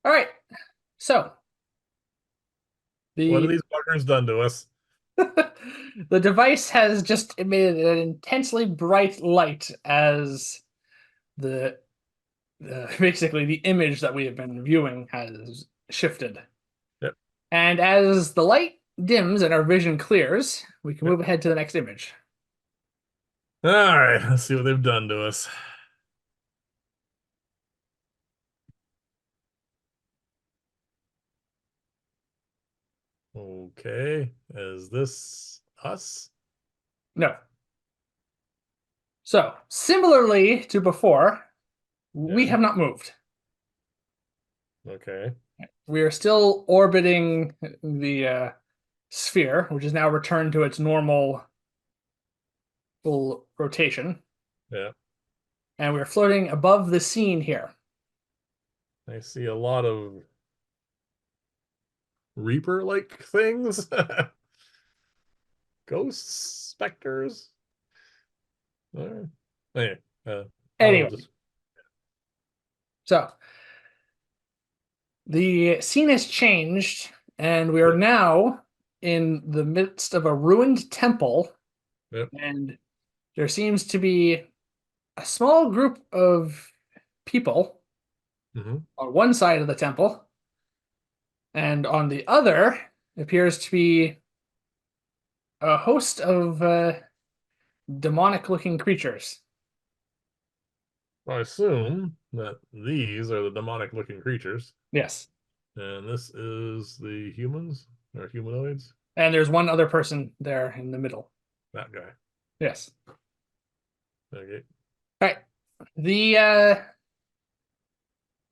All right. So What have the these fuckers done to us? the device has just emitted an intensely bright light as the basically the image that we have been viewing has shifted. Yep, And as the light dims and our vision clears, we can yep. move ahead to the next image. All right, let's see what they've done to us. Okay, is this us? No. So, similarly to before, we Yeah, have not moved. okay, We are still orbiting the sphere, which is now returned to its normal full rotation, yeah. and we're floating above the scene here. I see a lot of Reaper-like things. Ghosts, specters. All right. Anyway, I'll Anyway, just, so the scene has changed, and we are yep, now in the midst of a ruined temple, yep. and there seems to be a small group of people Hmm. on one side of the temple, and on the other appears to be a host of demonic looking creatures. I assume that these are the demonic-looking creatures, Yes. and this is the humans or humanoids. And there's one other person there in the middle. That guy. Yes. Okay. All right. The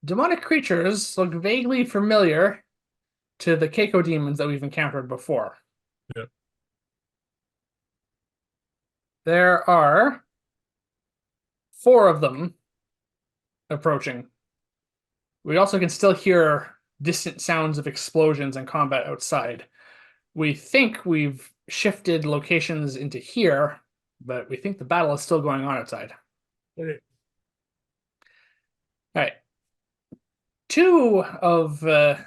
demonic creatures look vaguely familiar to the Keiko demons that we've encountered before. Yep. There are four of them approaching. We also can still hear distant sounds of explosions and combat outside. We think we've shifted locations into here, but we think the battle is still going on outside. Okay. All right. Two of the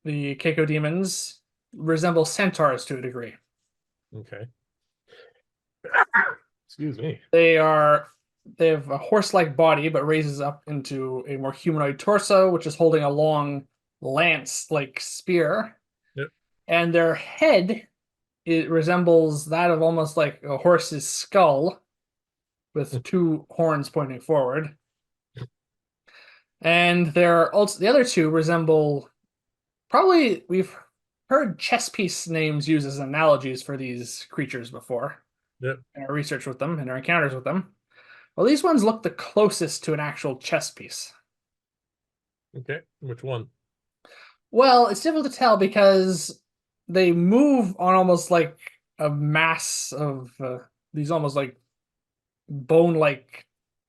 Keiko demons resemble centaurs to a degree. Okay. Excuse me. They have a horse-like body, but raises up into a more humanoid torso, which is holding a long lance-like spear. Yep. And their head, it resembles that of almost like a horse's skull with two horns pointing forward. And they're also the other two resemble probably we've heard chess piece names used as analogies for these creatures before Yep. in our research with them and our encounters with them. Well, these ones look the closest to an actual chess piece. Okay. Which one? Well, it's difficult to tell because they move on almost like a mass of these almost like bone-like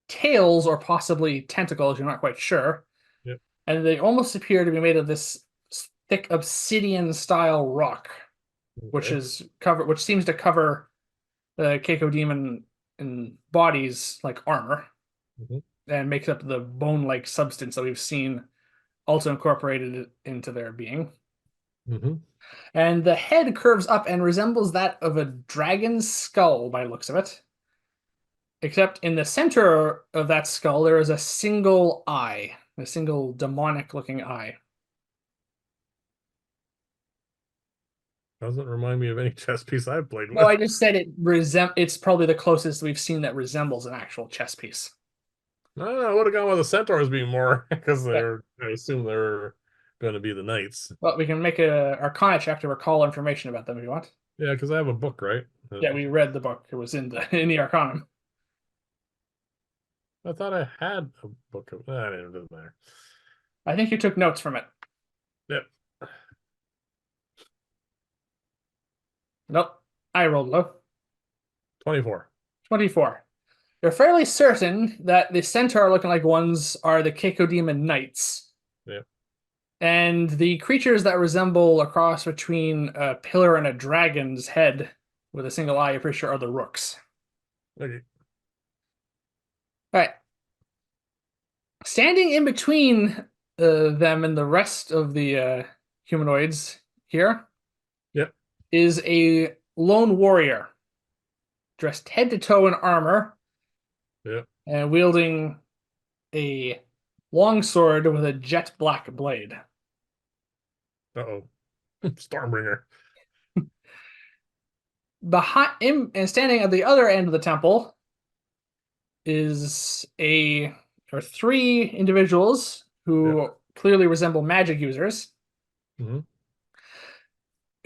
tails or possibly tentacles. You're not quite sure, Yep. and they almost appear to be made of this thick obsidian-style rock, which Okay. is cover, which seems to cover the Keiko demon in bodies like armor Hmm. and makes up the bone-like substance that we've seen also incorporated into their being. Hmm. And the head curves up and resembles that of a dragon's skull by the looks of it. Except in the center of that skull, there is a single eye, a single demonic looking eye. Doesn't remind me of any chess piece I've played No, with. I just said it's probably the closest we've seen that resembles an actual chess piece. No, I would have gone with the centaurs being more because Yeah. I assume they're going to be the knights. Well, we can make a Arcana check to recall information about them if you want. Yeah, because I have a book, right? Yeah, we read the book. It was in the in the Arcanum. I thought I had a book of that. It doesn't matter. I think you took notes from it. Yep. Nope. I rolled low. 24. 24. You're fairly certain that the centaur looking like ones are the Keiko Demon Knights. Yep. And the creatures that resemble a cross between a pillar and a dragon's head with a single eye, I'm pretty sure are the rooks. Okay. All right. Standing in between them and the rest of the humanoids here Yep. is a lone warrior dressed head to toe in armor Yep. and wielding a long sword with a jet black blade. Uh-oh. Stormbringer. Behind him and standing at the other end of the temple is a or three individuals Yep. who clearly resemble magic users Hmm.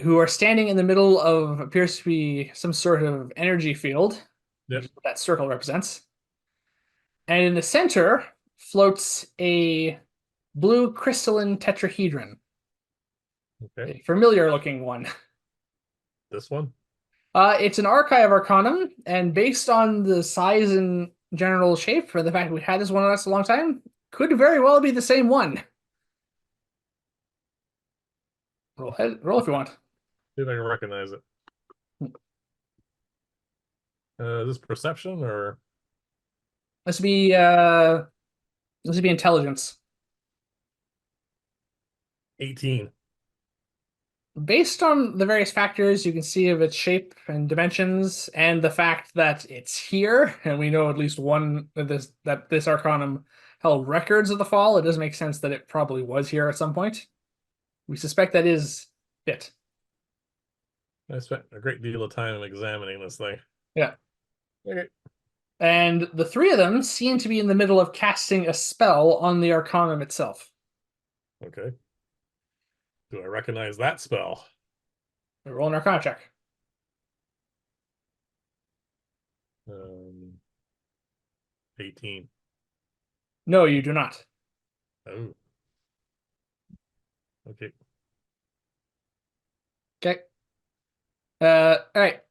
who are standing in the middle of appears to be some sort of energy field, which Yep. is what that circle represents. And in the center floats a blue crystalline tetrahedron, Okay. a familiar looking one. This one? It's an archive arcanum, and based on the size and general shape, for the fact that we had this one on us a long time, could very well be the same one. Roll if you want. See if I can recognize it. Is this perception or This would be intelligence. 18? Based on the various factors you can see of its shape and dimensions, and the fact that it's here, and we know at least one that this Arcanum held records of the fall, it does make sense that it probably was here at some point. We suspect that is it. I spent a great deal of time examining this thing. Yeah. Okay. And the three of them seem to be in the middle of casting a spell on the Arcanum itself. Okay. Do I recognize that spell? Roll an Arcana check. Um, 18. No, you do not. Oh, okay. Okay. All right.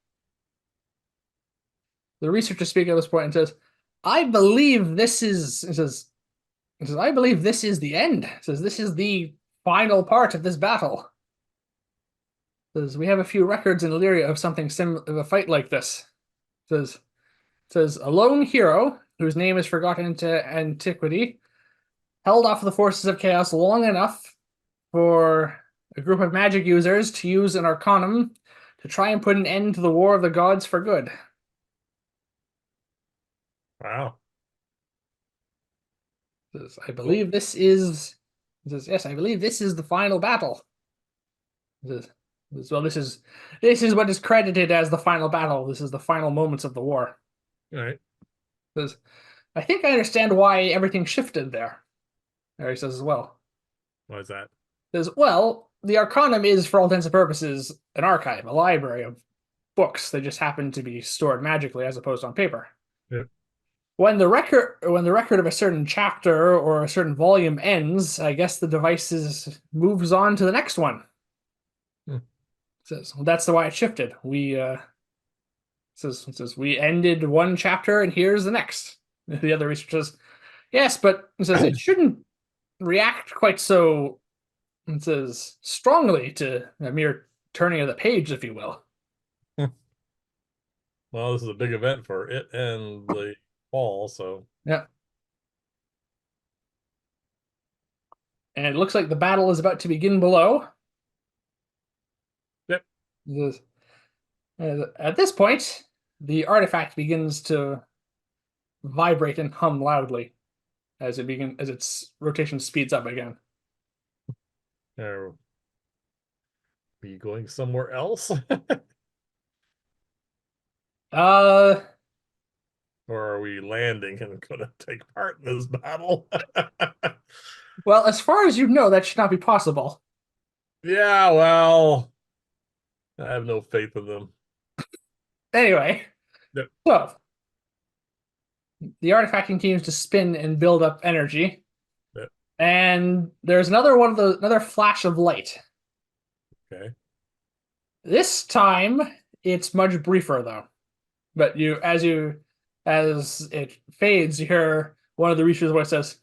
The researcher speaks at this point and says, I believe this is, I believe this is the end. It says, this is the final part of this battle. It says, we have a few records in Illyria of something similar, of a fight like this. It says, a lone hero, whose name is forgotten into antiquity, held off the forces of chaos long enough for a group of magic users to use an arcanum to try and put an end to the war of the gods for good. Wow. Says, I Cool. believe this is. Says, yes, I believe this is the final battle. Says, well, this is what is credited as the final battle. This is the final moments of the war. All right. Says, I think I understand why everything shifted there. Harry says as well. Why is that? Says, well, the Arcanum is, for all intents and purposes, an archive, a library of books. They just happen to be stored magically as opposed to on paper. Yep. When the record of a certain chapter or a certain volume ends, I guess the device moves on to the next one. Hmm. Says, well, that's the why it shifted. We says we ended one chapter and here's the next. The other researcher says, yes, but it says it shouldn't react quite so, it says, strongly to a mere turning of the page, if you will. Well, this is a big event for it and the fall, so Yeah. And it looks like the battle is about to begin below. yep. At this point, the artifact begins to vibrate and hum loudly as its rotation speeds up again. Are we going somewhere else? Uh, Or are we landing and going to take part in this battle? well, as far as you know, that should not be possible. Yeah, well, I have no faith in them. Anyway, Yep. so the artifact continues to spin and build up energy, Yep. and there's another flash of light. Okay. This time, it's much briefer though. But as it fades, you hear one of the researchers' voice says,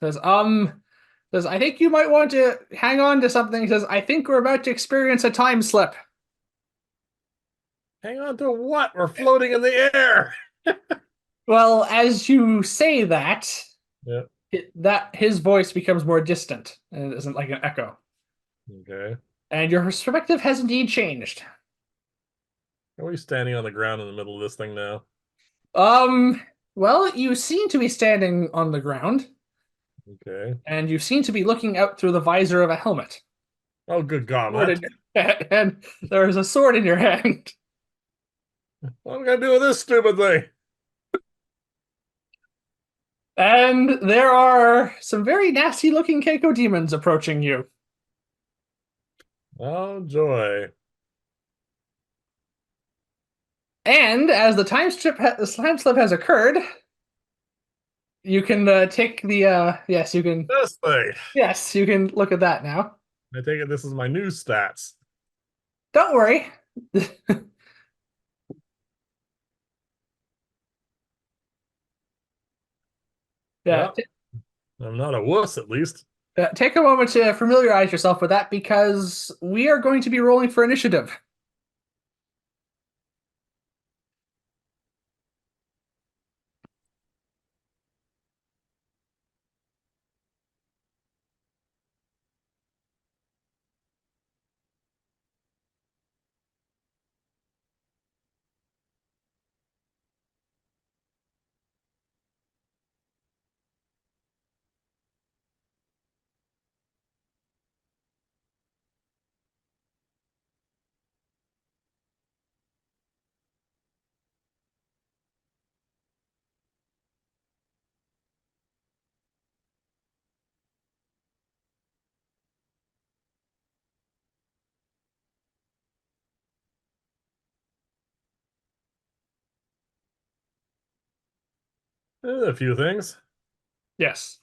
I think you might want to hang on to something. He says, I think we're about to experience a time slip. Hang on to what? We're floating in the air. Well, as you say that, Yeah. that his voice becomes more distant and it isn't like an echo. Okay. And your perspective has indeed changed. Are we standing on the ground in the middle of this thing now? Well, you seem to be standing on the ground, Okay. and you seem to be looking out through the visor of a helmet. Oh, good God, Sword Matt. in your hand, and there is a sword in your hand. What am I gonna do with this stupid thing? And there are some very nasty looking Keiko demons approaching you. Oh, joy. And as the time slip has occurred, you can take the This thing. yes, you can look at that now. I take it this is my new stats. Don't worry. Yeah, Well, I'm not a wuss, at least. take a moment to familiarize yourself with that because we are going to be rolling for initiative. A few things. Yes.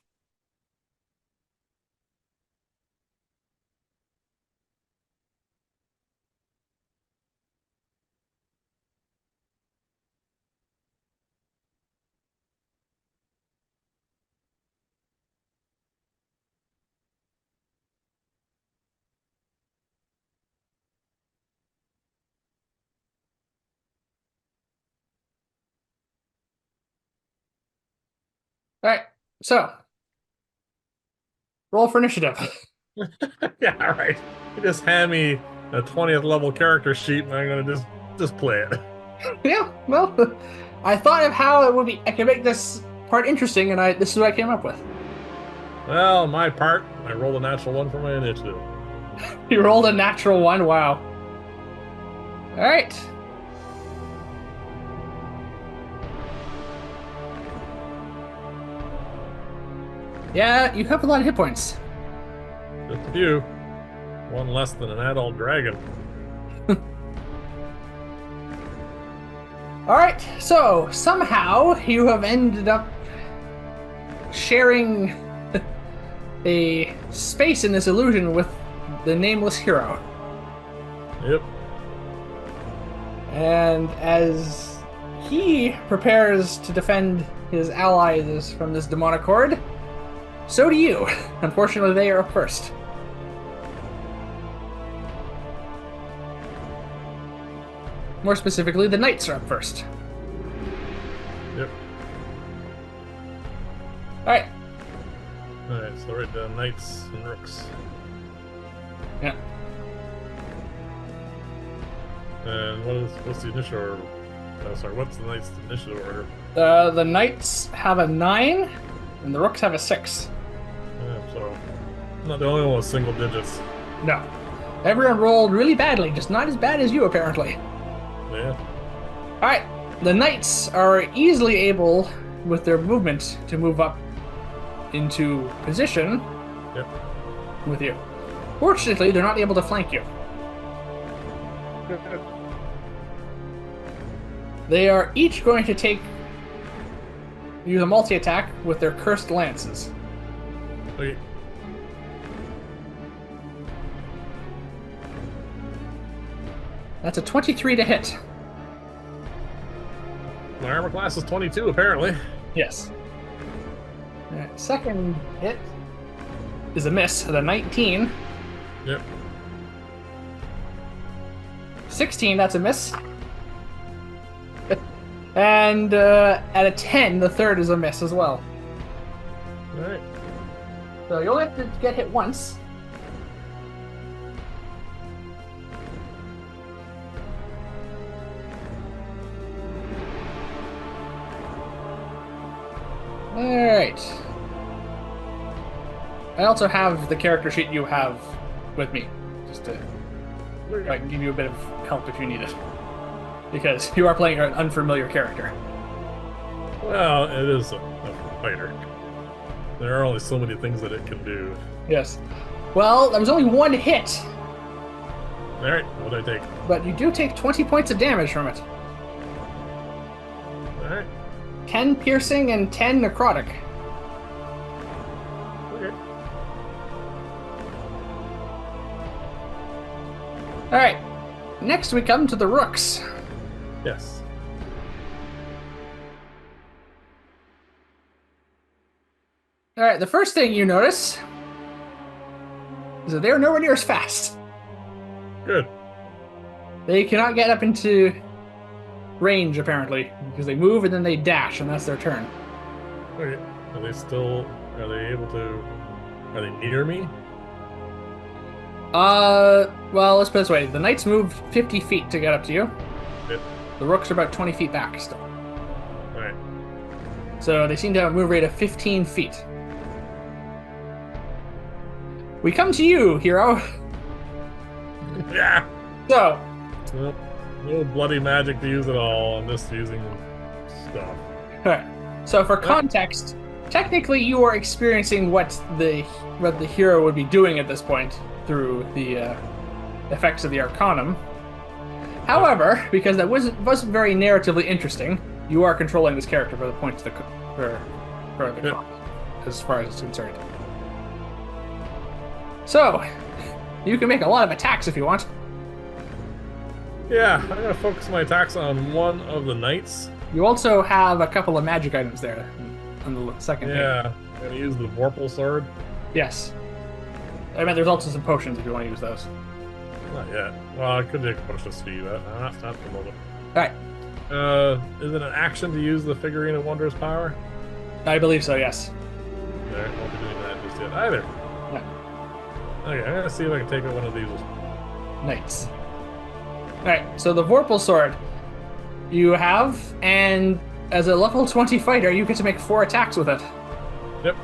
All right. So roll for initiative. Yeah, all right. You just hand me a 20th level character sheet and I'm gonna just play it. Yeah. Well, I thought of how it would be. I could make this part interesting, and this is what I came up with. Well, my part, I rolled a natural one for my initiative. You rolled a natural one. Wow. All right. Yeah, you have a lot of hit points. Just a few. One less than an adult dragon. All right. So somehow you have ended up sharing a space in this illusion with the nameless hero. Yep. And as he prepares to defend his allies from this demonic horde, so do you. Unfortunately, they are up first. More specifically, the knights are up first. Yep. Alright. Alright, so write down knights and rooks. Yeah. And what's the initial order? Oh, sorry, what's the knight's initiative order? The knights have a 9, and the rooks have a 6. Yeah, so I'm not the only one with single digits. No. Everyone rolled really badly, just not as bad as you, apparently. Yeah. Alright. The knights are easily able, with their movement, to move up into position Yep. with you. Fortunately, they're not able to flank you. They are each going to use a multi-attack with their cursed lances. Okay. That's a 23 to hit. My armor class is 22, apparently. Yes. Second hit is a miss at a 19. Yep. 16, that's a miss. And at a 10, the third is a miss as well. Alright. So you only have to get hit once. Alright. I also have the character sheet you have with me, just to I can give you a bit of help if you need it. Because you are playing an unfamiliar character. Well, it is a fighter. There are only so many things that it can do. Yes. Well, there was only one hit. Alright, what do I take? But you do take 20 points of damage from it. Alright. 10 piercing and 10 necrotic. Okay. Alright. Next we come to the rooks. Yes. Alright, the first thing you notice is that they're nowhere near as fast. Good. They cannot get up into range, apparently, because they move and then they dash, and that's their turn. Okay. Are they still... Are they able to... Are they near me? Well, let's put it this way. The knights moved 50 feet to get up to you. Yep. The rooks are about 20 feet back still. Alright. So they seem to have a move rate of 15 feet. We come to you, hero. Yeah! So, Well, no bloody magic to use at all. I'm just using stuff. alright. So for context, technically you are experiencing what the hero would be doing at this point through the effects of the Arcanum. However, because that wasn't very narratively interesting, you are controlling this character for the points of the con, as far as it's concerned. So, you can make a lot of attacks if you want. Yeah, I'm gonna focus my attacks on one of the knights. You also have a couple of magic items there on the second page. Yeah, I'm gonna use the Vorpal Sword. Yes. I mean, there's also some potions if you want to use those. Not yet. Well, I could take a potion speed, but not at the moment. Alright. Is it an action to use the Figurine of Wondrous Power? I believe so, yes. Alright, won't be doing that just yet either. Yeah. Okay, I'm gonna see if I can take out one of these. Knights. Alright, so the Vorpal Sword you have, and as a level 20 fighter, you get to make 4 attacks with it. Yep.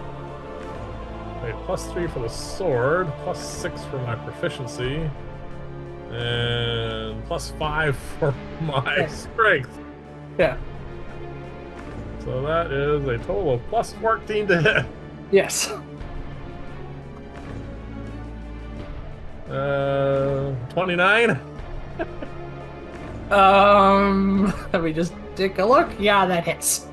Okay, +3 for the sword, +6 for my proficiency, and +5 for my strength. Yeah. So that is a total of +14 to hit. Yes. 29? Let me just take a look. Yeah, that hits.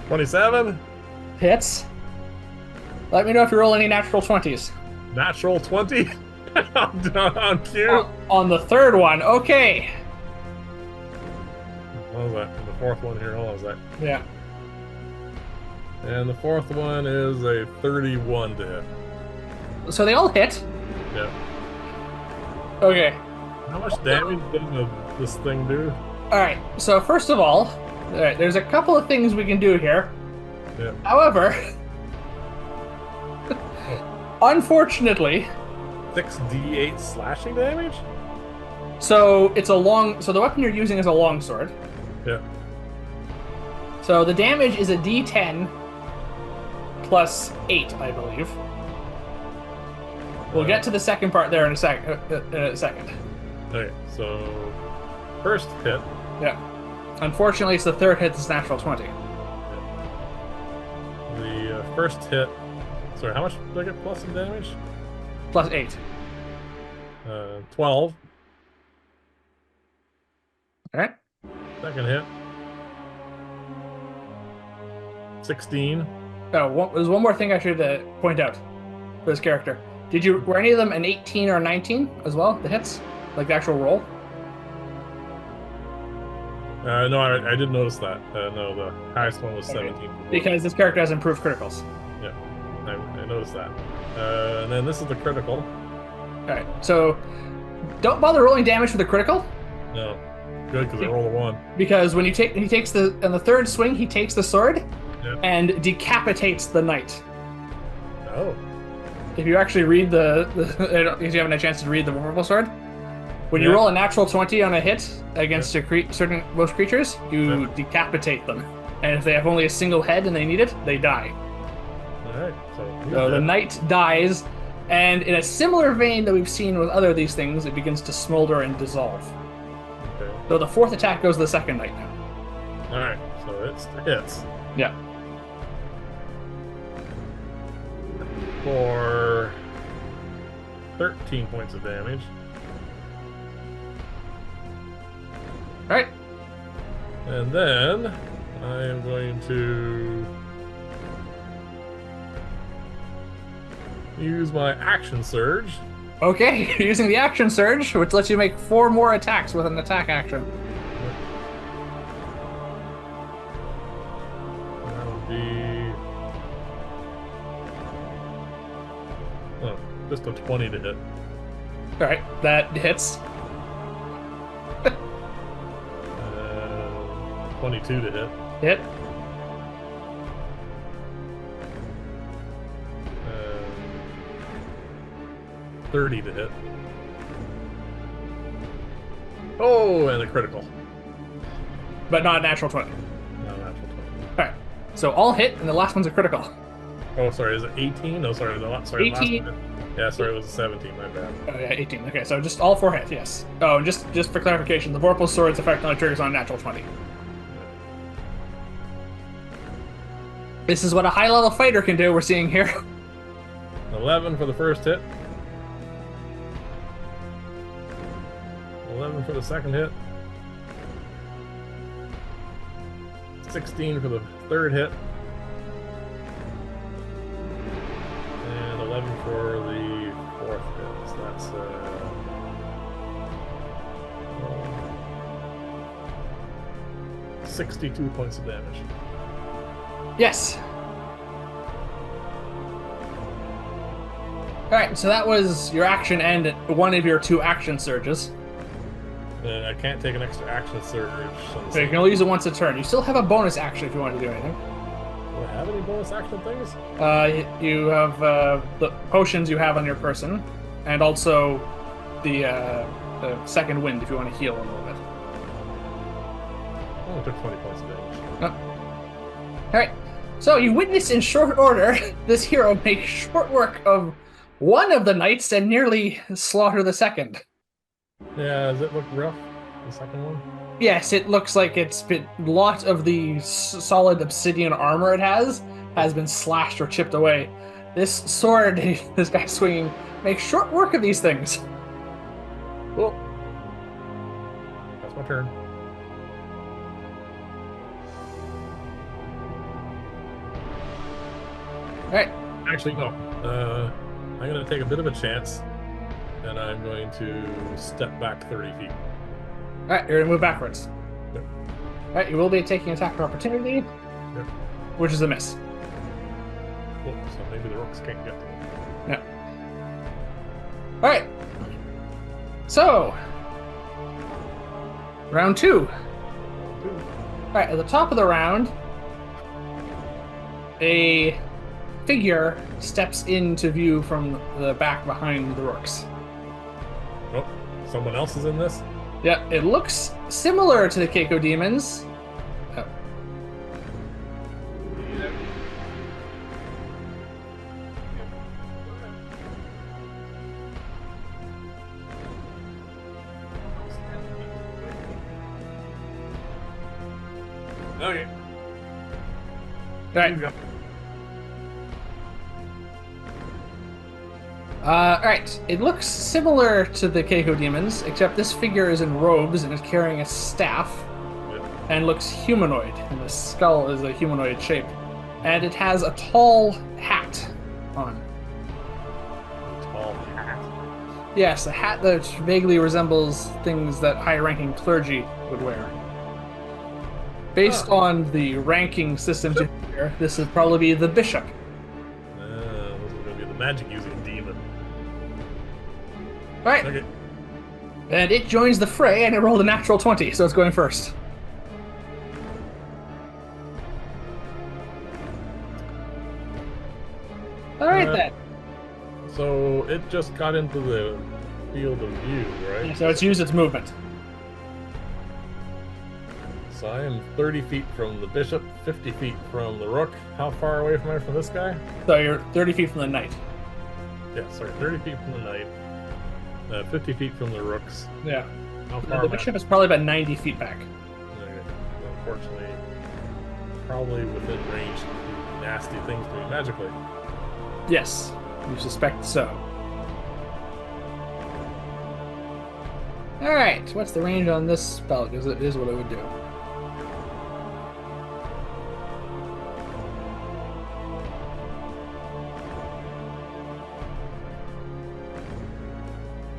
27? Hits. Let me know if you roll any natural 20s. Natural 20? on cue? On the third one, okay. What was that? The fourth one here, what was that? Yeah. And the fourth one is a 31 to hit. So they all hit. Yeah. Okay. How much damage did this thing do? Alright, so first of all, there's a couple of things we can do here. Yeah. However, unfortunately, 6d8 slashing damage? so the weapon you're using is a longsword. Yeah. So the damage is a d10 plus 8, I believe. We'll get to the second part there in a second. Okay, so first hit. Yeah. Unfortunately, it's the third hit that's natural 20. The first hit. Sorry, how much did I get plus in damage? Plus 8. 12. Alright. Second hit. 16. Oh, there's one more thing I should point out for this character. Were any of them an 18 or a 19 as well, the hits? Like the actual roll? No, I did notice that. No, the highest one was 17. Because this character has improved criticals. Yeah, I noticed that. And then this is the critical. Alright, so don't bother rolling damage for the critical. No. Good, because I roll a 1. Because when he takes the on the third swing, he takes the sword Yeah. and decapitates the knight. Oh. If you actually read because you haven't had a chance to read the Vorpal Sword, when you Yeah. roll a natural 20 on a hit against most creatures, you decapitate them. And if they have only a single head and they need it, they die. Alright, So the knight dies, and in a similar vein that we've seen with other of these things, it begins to smolder and dissolve. Okay. So the fourth attack goes to the second knight now. Alright, so it's hits. Yeah. For 13 points of damage. Alright. And then I am going to use my action surge. Okay, you're using the action surge, which lets you make 4 more attacks with an attack action. That'll be just a 20 to hit. Alright, that hits. 22 to hit. Hit. 30 to hit. Oh, and a critical. But not a natural 20. No, natural 20. Alright. So all hit, and the last one's a critical. Oh, sorry, is it 18? No, sorry, sorry, 18. last one. Yeah, sorry, it was a 17, my bad. Oh yeah, 18. Okay, so just all 4 hits, yes. Oh, and just for clarification, the Vorpal Sword's effect only triggers on a natural 20. This is what a high-level fighter can do, we're seeing here. 11 for the first hit. 11 for the second hit. 16 for the third hit. And 11 for the fourth hit. So that's 62 points of damage. Yes. Alright, so that was your action and one of your 2 action surges. I can't take an extra action surge. So you can only use it once a turn. You still have a bonus action if you want to do anything. Do I have any bonus action things? You have the potions you have on your person, and also the second wind if you want to heal a little bit. I only took 20 points of damage. Alright, so you witness in short order this hero make short work of one of the knights and nearly slaughter the second. Yeah, does it look rough? The second one? Yes, it looks like it's been a lot of the solid obsidian armor it has been slashed or chipped away. This sword this guy's swinging makes short work of these things. Cool. That's my turn. Alright, Actually, no. I'm going to take a bit of a chance, and I'm going to step back 30 feet. alright, you're gonna move backwards. Yep. Alright, you will be taking attack of opportunity, Yep. which is a miss. Cool. So maybe the rooks can't get to me. Yeah. Alright. So, round 2. Alright, at the top of the round, a figure steps into view from the back behind the rooks. Oh, someone else is in this? Yeah, it looks similar to the Keiko demons. Oh. Okay. Alright. Alright, it looks similar to the Keiko demons, except this figure is in robes and is carrying a staff and looks humanoid, and the skull is a humanoid shape. And it has a tall hat on. Tall hat. Yes, a hat that vaguely resembles things that high-ranking clergy would wear. Based on the ranking system here, this would probably be the bishop. This is going to be the magic-using demon. Alright, Okay. And it joins the fray, and it rolled a natural 20, so it's going first. All right, Uh, then. so it just got into the field of view, right? So it's used its movement. So I am 30 feet from the bishop, 50 feet from the rook. How far away from this guy? So you're 30 feet from the knight. Yeah, sorry, 30 feet from the knight, 50 feet from the rooks. Yeah. How far The am I? bishop is probably about 90 feet back. Okay. Unfortunately, probably within range to do nasty things to me magically. Yes, you suspect so. All right, what's the range on this spell? Because it is what it would do.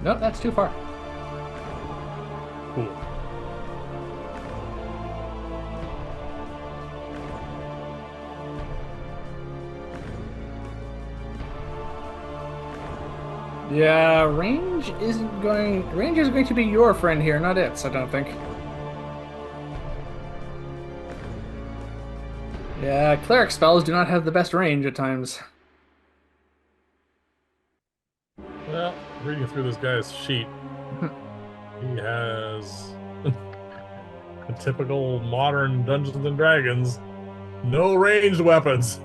Nope, that's too far. Cool. Yeah, range is going to be your friend here, not its, I don't think. Yeah, cleric spells do not have the best range at times. Well, reading through this guy's sheet, he has a typical modern Dungeons and Dragons, no ranged weapons.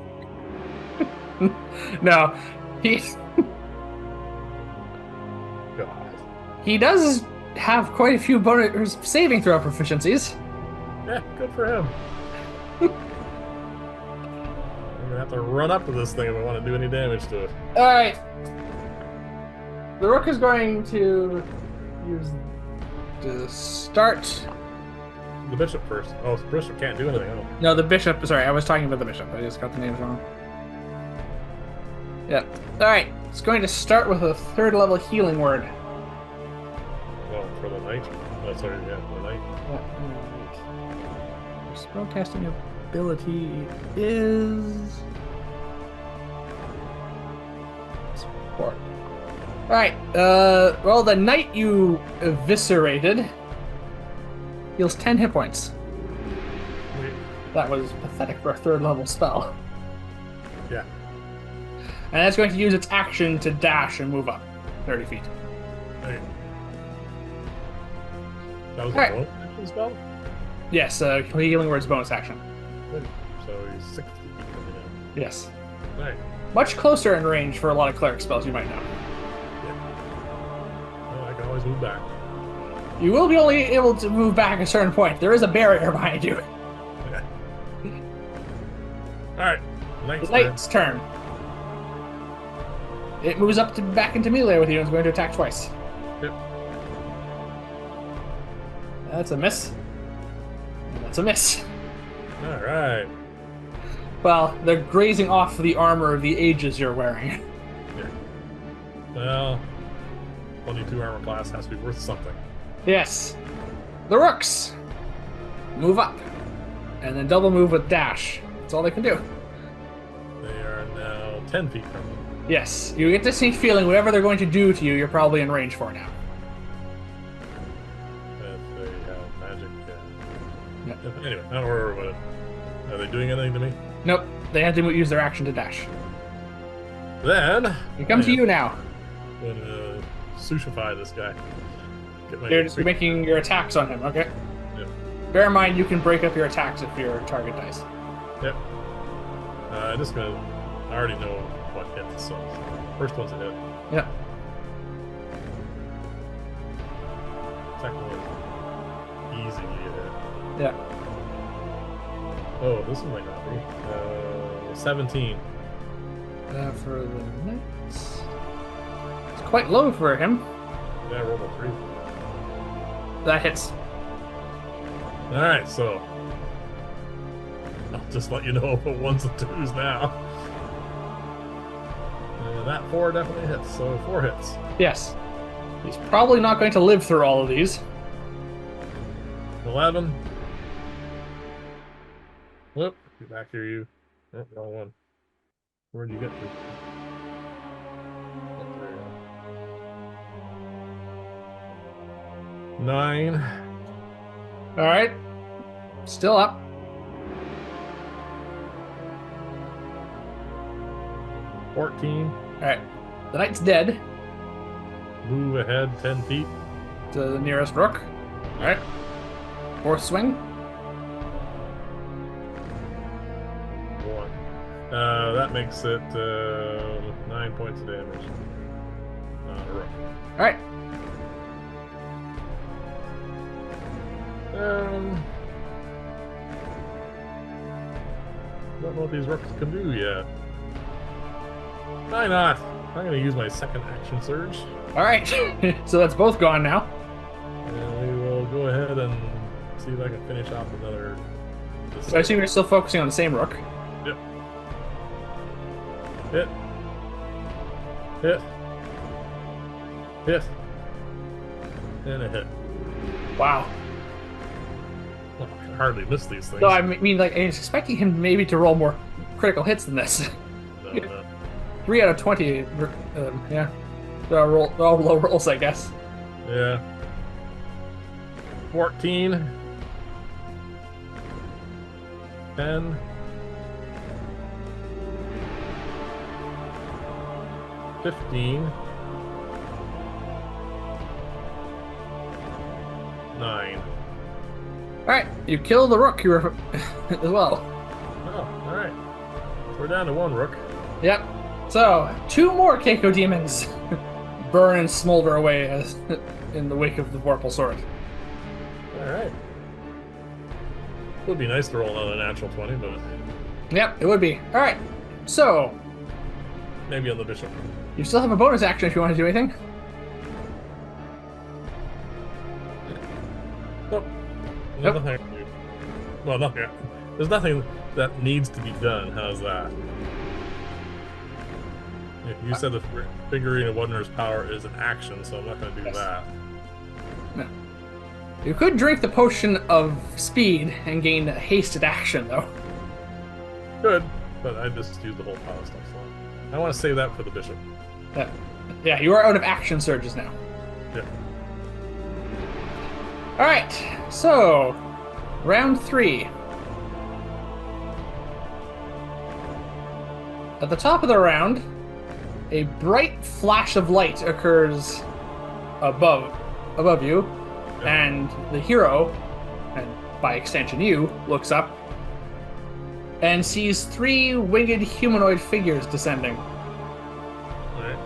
No, he God. he does have quite a few bonus saving throw proficiencies. Yeah, good for him. I'm gonna have to run up to this thing if I want to do any damage to it. All right, the rook is going to use the start. The bishop first. Oh, the bishop can't do anything. Oh. No, the bishop. Sorry, I was talking about the bishop. I just got the names wrong. Yeah. All right, it's going to start with a third level healing word. Well, for the knight. Oh, sorry, yeah, for the knight. Your spellcasting ability is support. All right. Well, the knight you eviscerated heals 10 hit points. Wait. That was pathetic for a third level spell. Yeah. And that's going to use its action to dash and move up 30 feet. Okay. That was a Alright. bonus action spell? Yes, healing word's bonus action. Good. So he's 60 feet from me now. Yes. Right. Much closer in range for a lot of cleric spells, you might know. Yeah. Well, I can always move back. You will be only able to move back a certain point. There is a barrier behind you. Yeah. Alright. The knight's turn. It moves up to back into melee with you and is going to attack twice. Yep. That's a miss. And that's a miss. Alright. Well, they're grazing off the armor of the ages you're wearing. Yeah. Well, 22 armor class has to be worth something. Yes. The rooks move up. And then double move with dash. That's all they can do. They are now 10 feet from me. Yes. You get this sneak feeling whatever they're going to do to you, you're probably in range for now. If they have magic. Yep. Anyway, I don't worry about it. Are they doing anything to me? Nope. They have to use their action to dash. Then We come to you now. I'm gonna sushify this guy. Get my You're just making your attacks on him, okay? Yep. Bear in mind you can break up your attacks if your target dies. Yep. I'm just gonna. I already know what hits, so first one's a hit. Yep. Second one's easily a hit. Yeah. Oh, this one might not be. 17. For the knights. It's quite low for him. Yeah, I rolled a 3. That hits. Alright, so I'll just let you know about ones and twos now. That 4 definitely hits, so 4 hits. Yes. He's probably not going to live through all of these. 11. Whoop, get back here, you. Oh, wrong one. Where'd you get to? Oh, there you 9. All right. Still up. 14. All right. The knight's dead. Move ahead 10 feet. To the nearest rook. All right. Fourth swing. 1. That makes it 9 points of damage. On a rook. All right. Don't know what these rooks can do yet. Why not? I'm going to use my second action surge. All right. So that's both gone now. And we will go ahead and see if I can finish off another. So I assume you're still focusing on the same rook. Yep. Hit. Hit. Hit. And a hit. Wow. Well, I can hardly miss these things. No, I mean, like, I was expecting him maybe to roll more critical hits than this. No. 3 out of 20. Yeah. They're all low rolls, I guess. Yeah. 14. 10. 15. 9. All right. You kill the rook. You were as well. Oh, all right. We're down to 1 rook. Yep. So 2 more Keiko demons burn and smolder away as in the wake of the Vorpal sword. All right. Would be nice to roll another natural 20, but Yep, it would be. All right. So maybe on the bishop. you still have a bonus action if you want to do anything. Nope. There's Nope. nothing I can do. Well, nothing. There's nothing that needs to be done. How's that? You said the figurine of Wondrous Power is an action, so I'm not going to do Yes. that. No. You could drink the potion of speed and gain a hasted action, though. Good, but I just used the whole power stuff. So I want to save that for the bishop. Yeah, you are out of action surges now. Yeah. All right, so round 3. At the top of the round, a bright flash of light occurs above you, and the hero, and by extension you, looks up and sees 3 winged humanoid figures descending. All right.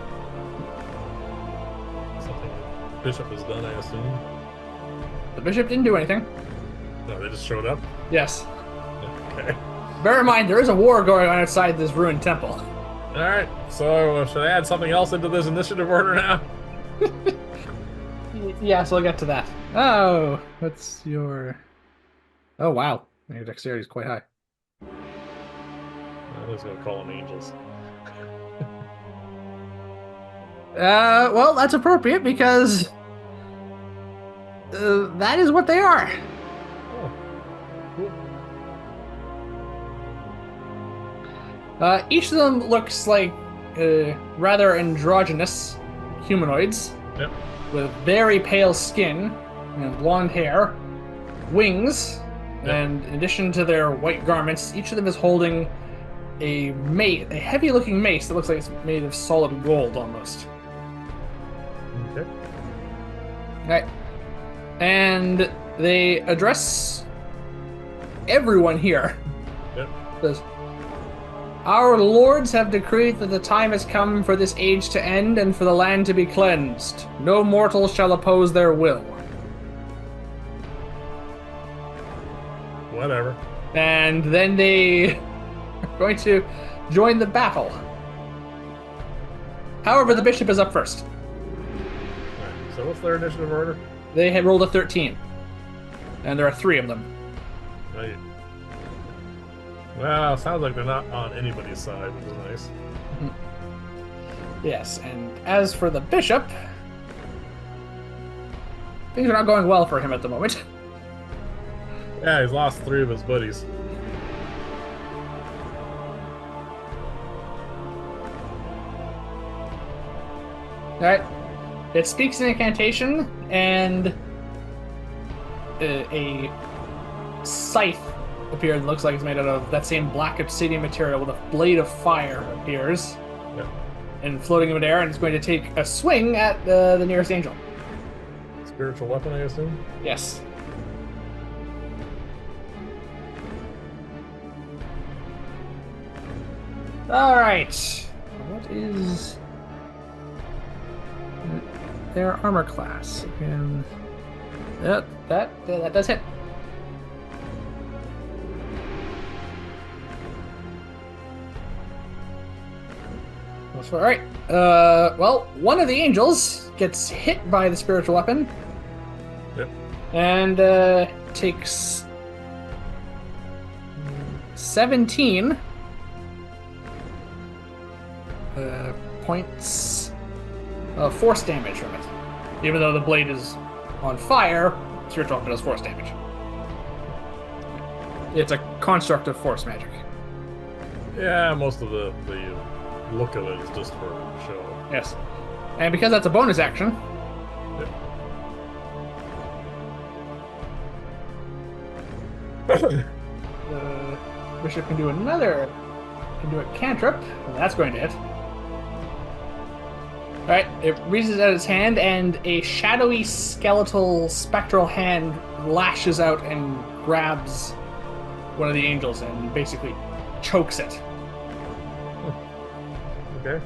Something the bishop has done, I assume. The bishop didn't do anything. No, they just showed up. Yes. Okay. Bear in mind, there is a war going on outside this ruined temple. All right. So should I add something else into this initiative order now? Yeah, so I'll get to that. Oh, what's your... Oh, wow. Your dexterity is quite high. I was going to call them angels. Well, that's appropriate because... that is what they are. Oh, cool. Each of them looks like rather androgynous humanoids Yep. with very pale skin and blonde hair, wings, Yep. and in addition to their white garments, each of them is holding a heavy-looking mace that looks like it's made of solid gold almost. Okay. Right. And they address everyone here. Yep. Says, our lords have decreed that the time has come for this age to end and for the land to be cleansed. No mortal shall oppose their will. Whatever. And then they are going to join the battle. However, the bishop is up first. Right. So what's their initiative order? They had rolled a 13. And there are 3 of them. Right. Well, sounds like they're not on anybody's side, which is nice. Yes, and as for the bishop, things are not going well for him at the moment. Yeah, he's lost 3 of his buddies. Alright. It speaks an incantation, and a scythe appeared that looks like it's made out of that same black obsidian material with a blade of fire appears. Yep. And floating in midair, and it's going to take a swing at the nearest angel. Spiritual weapon, I assume? Yes. All right. What is their armor class? And yep, that does hit. All right. Well, one of the angels gets hit by the spiritual weapon. Yep. And takes 17 points of force damage from it. Even though the blade is on fire, spiritual weapon does force damage. It's a construct of force magic. Yeah, most of the look of it is just for show. Yes. And because that's a bonus action, the bishop can do a cantrip, and that's going to hit. Alright, it reaches out its hand, and a shadowy, skeletal, spectral hand lashes out and grabs one of the angels and basically chokes it. Okay.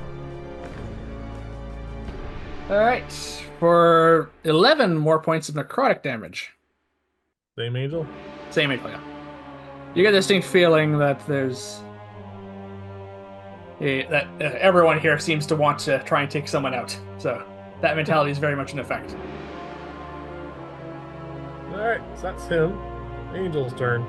Alright, for 11 more points of necrotic damage. Same angel? Same angel, yeah. You get a distinct feeling that there's that everyone here seems to want to try and take someone out. So that mentality is very much in effect. Alright, so that's him. Angel's turn.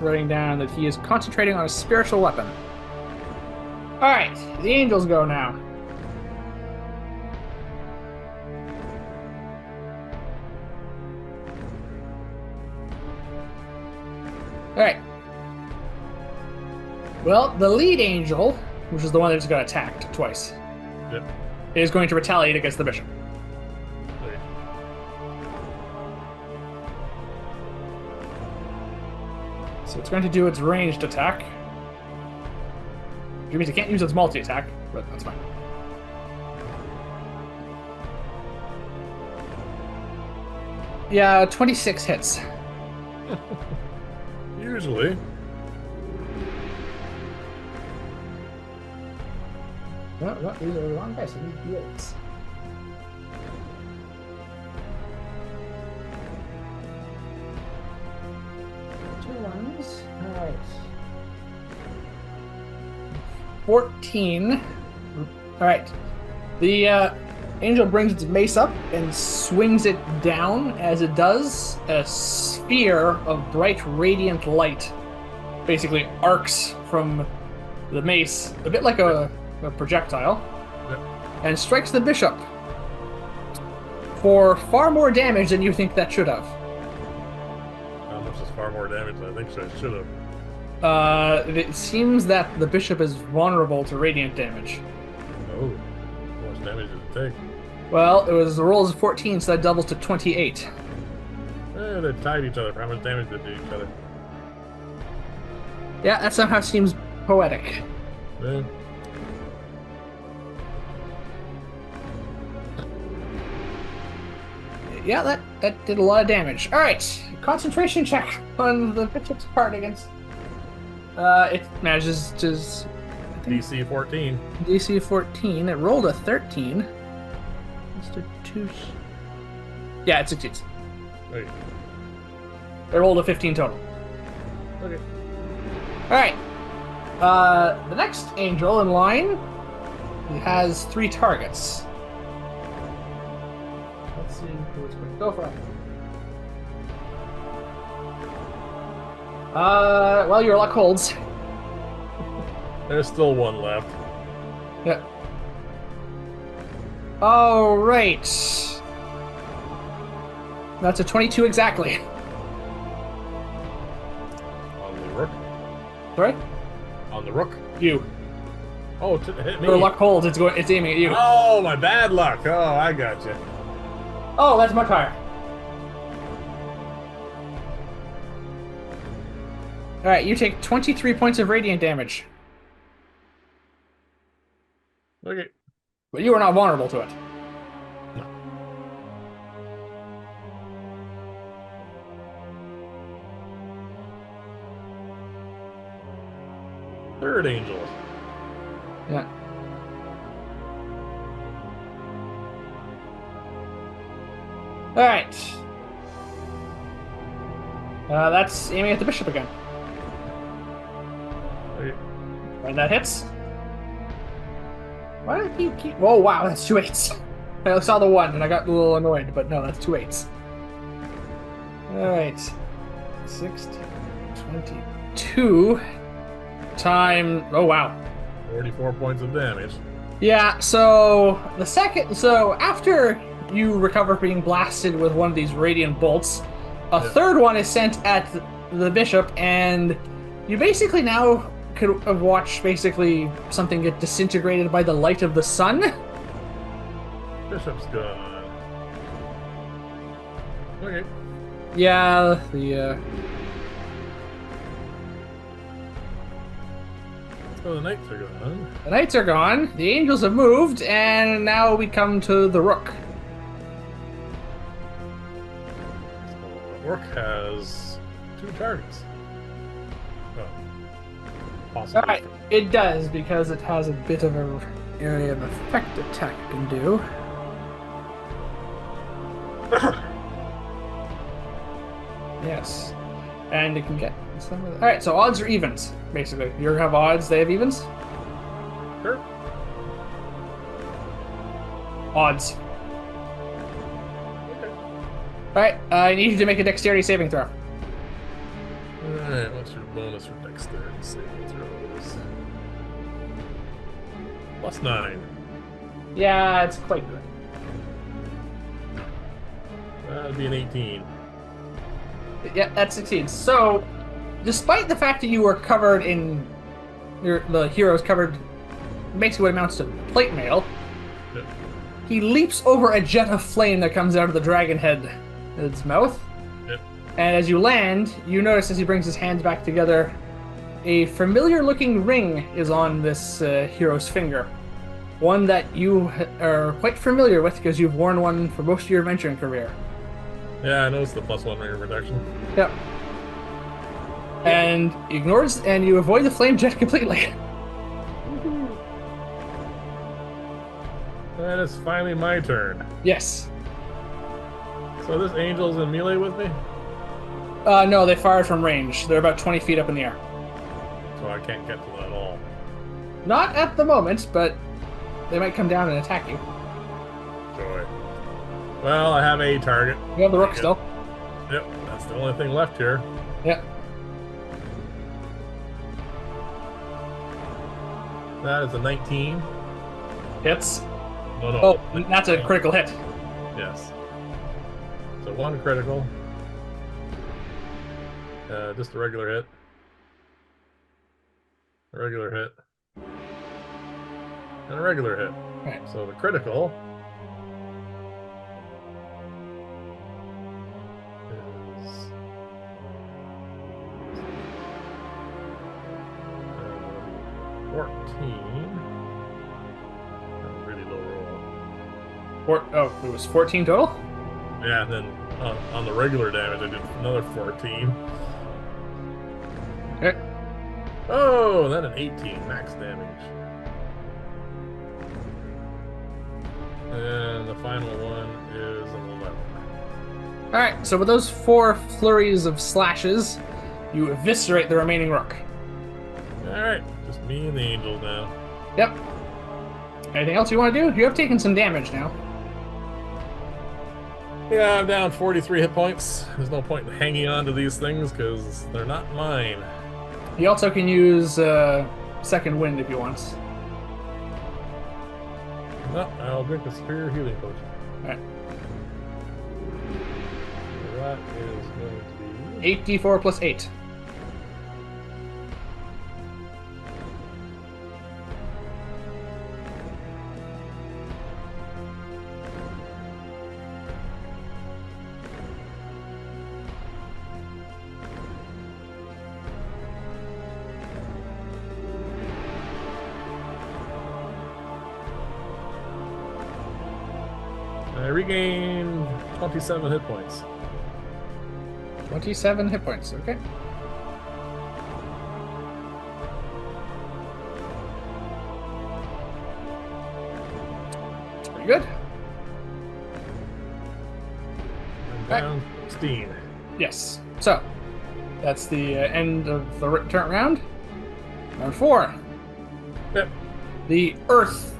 Writing down that he is concentrating on a spiritual weapon. Alright, the angels go now. Alright. Well, the lead angel, which is the one that just got attacked twice, Yep. is going to retaliate against the bishop. Okay. So it's going to do its ranged attack. Which means it can't use its multi-attack, but that's fine. Yeah, 26 hits. Usually. No, these are the wrong dice. I need d8s. Two ones. Alright. 14. Alright. The angel brings its mace up and swings it down. As it does, a sphere of bright, radiant light basically arcs from the mace, a bit like a projectile, Yep. and strikes the bishop for far more damage than you think that should have. How much is far more damage than I think I should have? It seems that the bishop is vulnerable to radiant damage. Oh. How much damage did it take? Well, it was the rolls of 14, so that doubles to 28. They tied each other. How much damage did they do each other? Yeah, that somehow seems poetic. Yeah. Yeah, that did a lot of damage. Alright, concentration check on the bishop's part against... it manages to... DC 14. DC 14. It rolled a 13. Just a 2... Yeah, it succeeds. Wait. It rolled a 15 total. Okay. Alright. The next angel in line has 3 targets. Let's see who it's going to go for. Well, your luck holds. There's still one left. Yeah. Oh, right. That's a 22 exactly. On the rook? Sorry? On the rook? You. Oh, it hit me. Your luck holds. It's aiming at you. Oh, my bad luck. Oh, I got you. Oh, that's much higher. All right, you take 23 points of radiant damage, Okay. but you are not vulnerable to it. No. Third angel. Yeah. All right. That's aiming at the bishop again. Okay. And that hits. Why do you keep? Oh wow, that's 2 8s. I saw the 1 and I got a little annoyed, but no, that's 2 8s. All right, 16, 22 time. Oh wow. 44 points of damage. Yeah. So after you recover being blasted with one of these radiant bolts, a Yeah. third one is sent at the bishop, and you basically now could have watched basically something get disintegrated by the light of the sun. Bishop's gone. Okay. Yeah, So the knights are gone. the knights are gone, the angels have moved, and now we come to the rook. So the rook has 2 targets. Oh. Possibly. All right, it does because it has a bit of a area of effect attack it can do. Yes, and it can get some of the... All right, so odds or evens, basically. You have odds, they have evens. Sure. Odds. Okay. All right, I need you to make a dexterity saving throw. Alright, what's your bonus for dexterity saving throws? +9. Yeah, it's quite good. That'd be an 18. Yeah, that succeeds. So, despite the fact that you were covered in the hero's covered basically what amounts to plate mail, Yep. he leaps over a jet of flame that comes out of the dragon head's mouth. Yep. And as you land, you notice as he brings his hands back together, a familiar-looking ring is on this hero's finger. One that you are quite familiar with because you've worn one for most of your adventuring career. Yeah, I noticed the +1 ring of protection. Yep. And ignores and you avoid the flame jet completely. And it's finally my turn. Yes. So this angel's in melee with me? No, they fired from range. They're about 20 feet up in the air. So I can't get to that at all. Not at the moment, but they might come down and attack you. Joy. Well, I have a target. You have the rook still. Yep, that's the only thing left here. Yep. That is a 19. Hits. No, no. Oh, that's a critical hit. Yes. So 1 critical. Just a regular hit. A regular hit. And a regular hit. Right. So the critical is 14. That's a really low roll. It was 14 total? Yeah, and then on the regular damage, I did another 14. Okay. Oh, then an 18 max damage. And the final one is an 11. Alright, so with those 4 flurries of slashes, you eviscerate the remaining rook. Alright, just me and the angels now. Yep. Anything else you want to do? You have taken some damage now. Yeah, I'm down 43 hit points. There's no point in hanging on to these things because they're not mine. You also can use second wind if you want. No, I'll drink a superior healing potion. Alright. So that is going to be 8d4 plus 8. I regain 27 hit points. 27 hit points. Okay. That's pretty good. I'm down 16. Yes. So, that's the end of the turn round. Round 4. Yep. The earth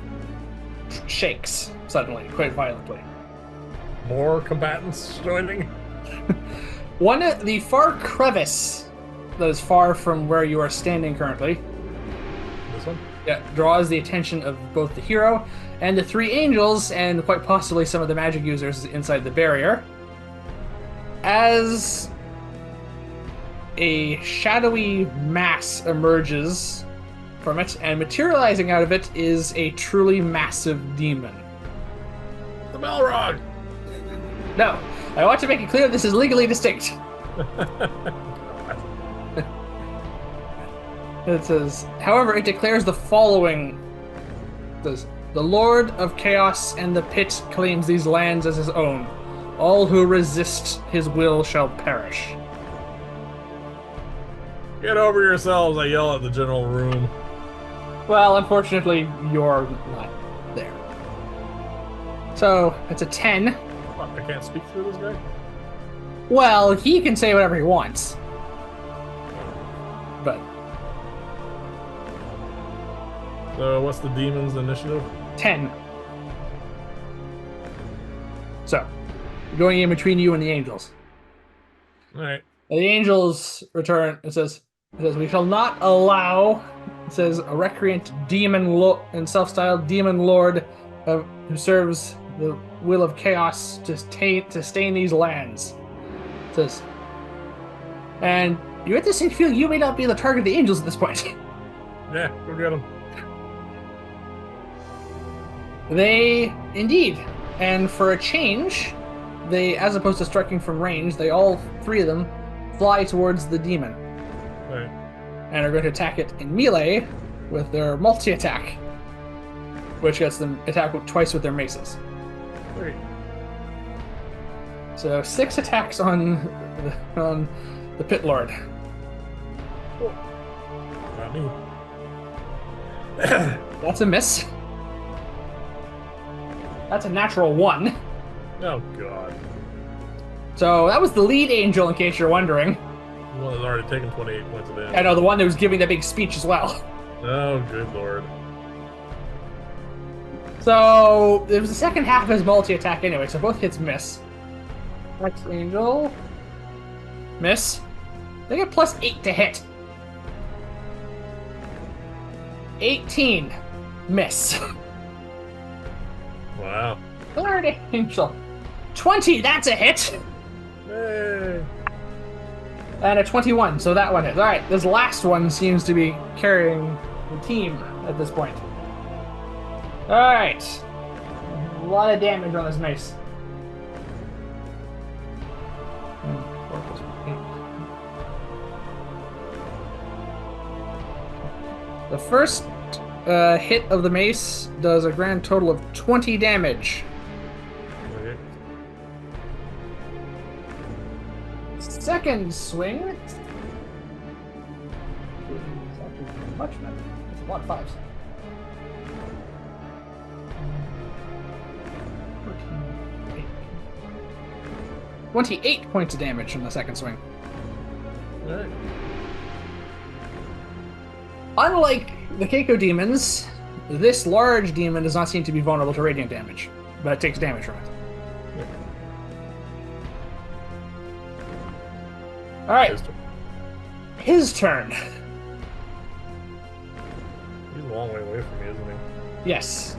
shakes suddenly, quite violently. More combatants joining. The far crevice that is far from where you are standing currently, This one? yeah, draws the attention of both the hero and the 3 angels, and quite possibly some of the magic users inside the barrier, as a shadowy mass emerges from it, and materializing out of it is a truly massive demon. The Balrog! No, I want to make it clear this is legally distinct. It says, however, it declares the following. It says, the Lord of Chaos and the Pit claims these lands as his own. All who resist his will shall perish. Get over yourselves, I yell at the general room. Well, unfortunately, you're not there. So, it's a 10. What, I can't speak through this guy? Well, he can say whatever he wants. But, So, what's the demon's initiative? 10. So, going in between you and the angels. Alright. The angels return. It says, we shall not allow, it says, a recreant demon and self-styled demon lord who serves the will of chaos to stain these lands. It says, and you get this feel you may not be the target of the angels at this point. Yeah, go get him. They, indeed. And for a change, they, as opposed to striking from range, they all 3 of them fly towards the demon. Alright. And are going to attack it in melee with their multi-attack, which gets them attack twice with their maces. Great. So 6 attacks on the Pit Lord. Cool. Not me. That's a miss. That's a natural 1. Oh god. So that was the lead angel, in case you're wondering. The one that's already taken 28 points of damage. I know, the one that was giving the big speech as well. Oh, good lord. So it was the second half of his multi-attack anyway, so both hits miss. Next angel. Miss. They get plus 8 to hit. 18. Miss. Wow. Third angel. 20, that's a hit. Hey. And a 21, so that one hits. Alright, this last one seems to be carrying the team at this point. Alright. A lot of damage on this mace. The first hit of the mace does a grand total of 20 damage. Okay. Second swing. It's actually much better. It's a lot of 5s. 28 points of damage from the second swing. Alright. Unlike the Keiko demons, this large demon does not seem to be vulnerable to radiant damage, but it takes damage from it. Yeah. Alright, His turn. his turn. He's a long way away from me, isn't he? Yes.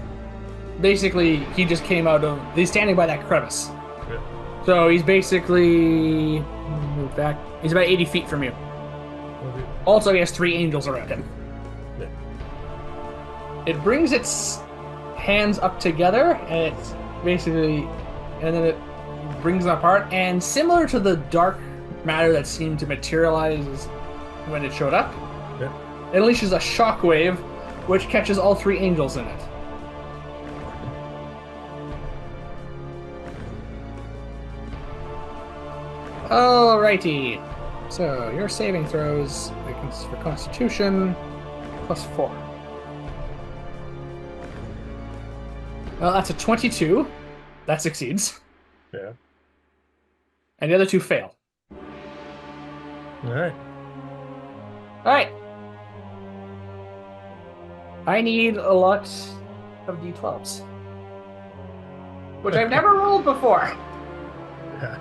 Basically, he just came out of... He's standing by that crevice. Yeah. So he's basically... Move back. He's about 80 feet from you. Okay. Also, he has 3 angels around him. Yeah. It brings its hands up together, and it's basically... And then it brings them apart, and similar to the dark matter that seemed to materialize when it showed up, Yeah. it unleashes a shockwave, which catches all 3 angels in it. Alrighty. So your saving throws for Constitution +4. Well, that's a 22. That succeeds. Yeah. And the other two fail. All right. All right. I need a lot of d12s, which I've never rolled before. Yeah.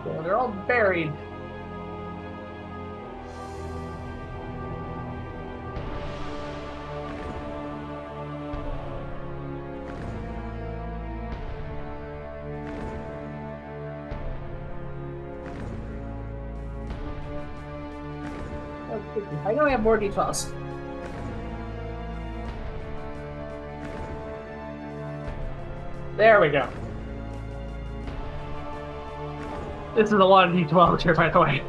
So they're all buried. I know I have more d12s. There we go. This is a lot of d12s here, by the way.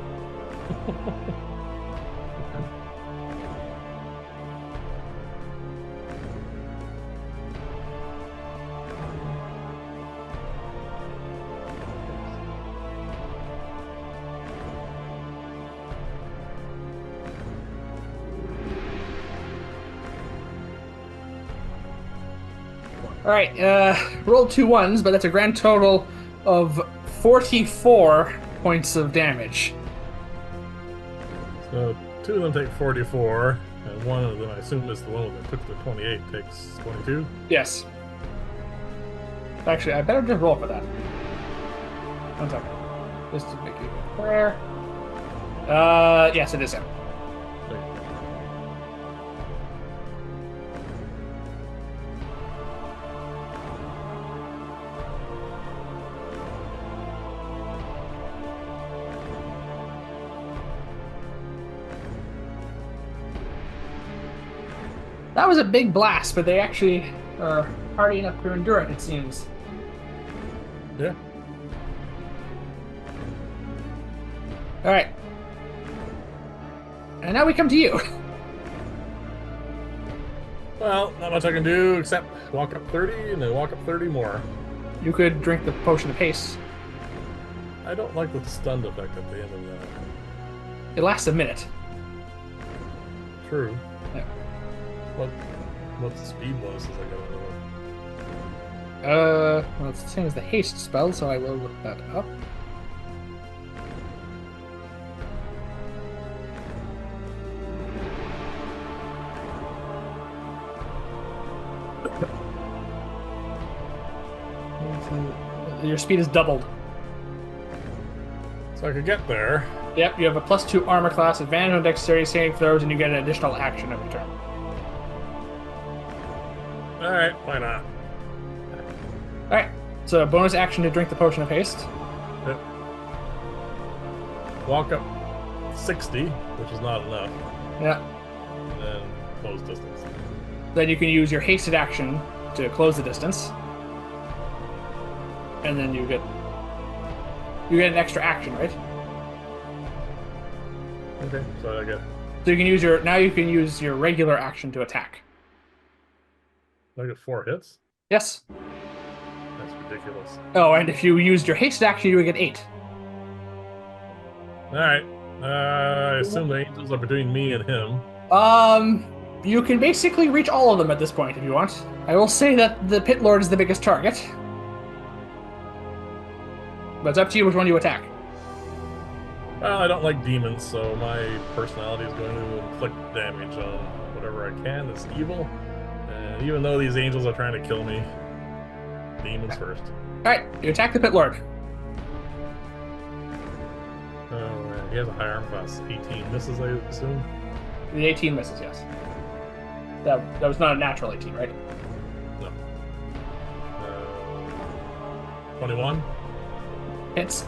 All right, roll 2 1s, but that's a grand total of 44 points of damage. So 2 of them take 44, and one of them, I assume, is the one that took the 28, takes 22. Yes. Actually, I better just roll for that. 1 second. Just to make it clear. Yes, it is him. That was a big blast, but they actually are hardy enough to endure it, it seems. Yeah. All right. And now we come to you. Well, not much I can do except walk up 30 and then walk up 30 more. You could drink the potion of haste. I don't like the stunned effect at the end of that. It lasts a minute. True. Yeah. What the speed bonuses I got? Well, it's the same as the haste spell, so I will look that up. Your speed is doubled. So I could get there. Yep, you have a +2 armor class, advantage on dexterity saving throws, and you get an additional action every turn. Alright, why not? Alright, so bonus action to drink the potion of haste. Yep. Walk up 60, which is not enough. Yeah. And then close distance. Then you can use your hasted action to close the distance. And then you get an extra action, right? Okay, so I get. So you can use your regular action to attack. I get 4 hits. Yes. That's ridiculous. Oh, and if you used your hasted action, you would get 8. All right. I assume the angels are between me and him. You can basically reach all of them at this point if you want. I will say that the Pit Lord is the biggest target. But it's up to you which one you attack. Well, I don't like demons, so my personality is going to inflict damage on whatever I can that's evil. And even though these angels are trying to kill me, demons first. Alright, you attack the Pit Lord. Oh, man. He has a high arm class. 18 misses, I assume. The 18 misses, yes. That was not a natural 18, right? No. 21. Hits.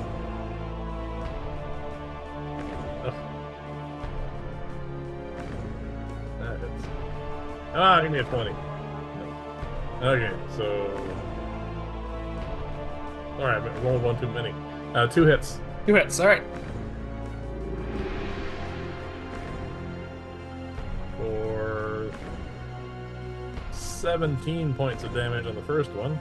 Ugh. That hits. Ah, give me a 20. No. Okay, so. Alright, roll 1 too many. 2 hits. 2 hits, alright. For 17 points of damage on the first one.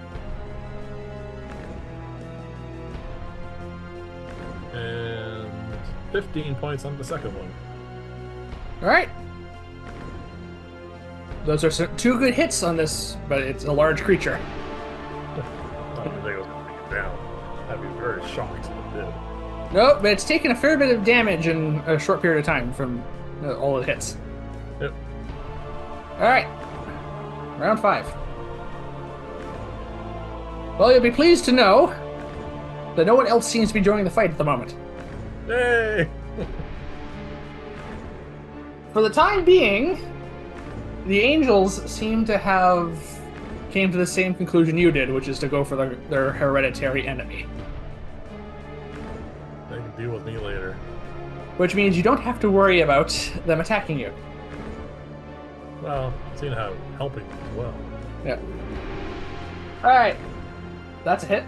15 points on the second one. All right. Those are two good hits on this, but it's a large creature. I didn't think I was going to take it down. I'd be very shocked if it did. Nope, but it's taken a fair bit of damage in a short period of time from all the hits. Yep. All right. Round 5. Well, you'll be pleased to know that no one else seems to be joining the fight at the moment. Yay! For the time being, the angels seem to have came to the same conclusion you did, which is to go for their hereditary enemy. They can deal with me later. Which means you don't have to worry about them attacking you. Well, seeing how helping as well. Yeah. Alright. That's a hit.